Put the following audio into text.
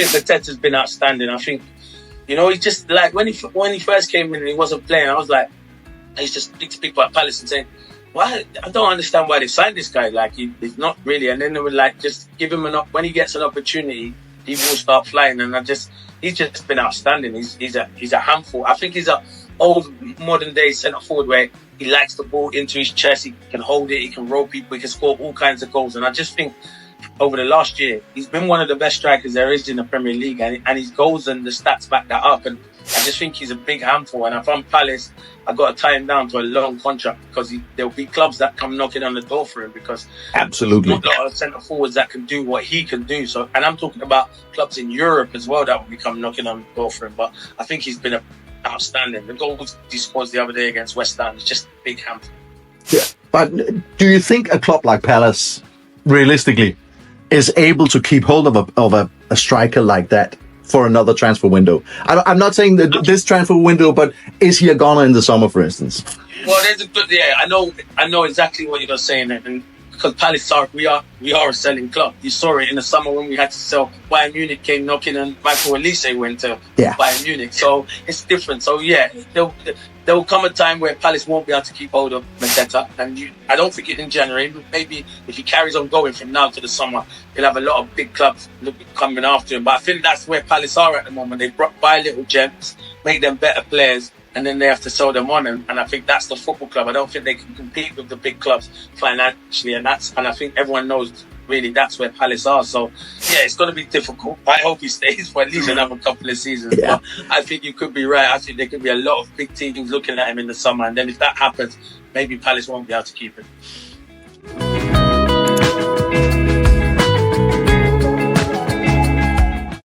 think Mateta's been outstanding. I think, he just like when he first came in and he wasn't playing, I was like, I used to speak to people at Palace and saying, why? I don't understand why they signed this guy. Like he's not really. And then they would like just give him when he gets an opportunity, he will start flying. And he's just been outstanding. He's a handful. I think he's a old modern day centre forward where he likes the ball into his chest. He can hold it. He can roll people. He can score all kinds of goals. And I just think over the last year, he's been one of the best strikers there is in the Premier League, and his goals and the stats back that up. And I just think he's a big handful. And if I'm Palace, I've got to tie him down to a long contract because there'll be clubs that come knocking on the door for him because absolutely not a lot of centre forwards that can do what he can do. So, and I'm talking about clubs in Europe as well that will become knocking on the door for him. But I think he's been outstanding. The goals he scores the other day against West Ham is just a big handful. Yeah, but do you think a club like Palace, realistically, is able to keep hold of a striker like that for another transfer window? I'm not saying that this transfer window, but is he a goner in the summer, for instance? Well, there's a good. Yeah, I know exactly what you're saying, and because Palace we are a selling club. You saw it in the summer when we had to sell. Bayern Munich came knocking, and Michael Olise went to Bayern Munich. So it's different. So yeah, there will come a time where Palace won't be able to keep hold of Mateta, and I don't think it's in January. But maybe if he carries on going from now to the summer, he'll have a lot of big clubs coming after him. But I think that's where Palace are at the moment. They buy little gems, make them better players, and then they have to sell them on. And I think that's the football club. I don't think they can compete with the big clubs financially, and I think everyone knows really that's where Palace are. So yeah, it's going to be difficult. I hope he stays for at least another couple of seasons. Yeah. But I think you could be right. I think there could be a lot of big teams looking at him in the summer, and then if that happens, maybe Palace won't be able to keep him.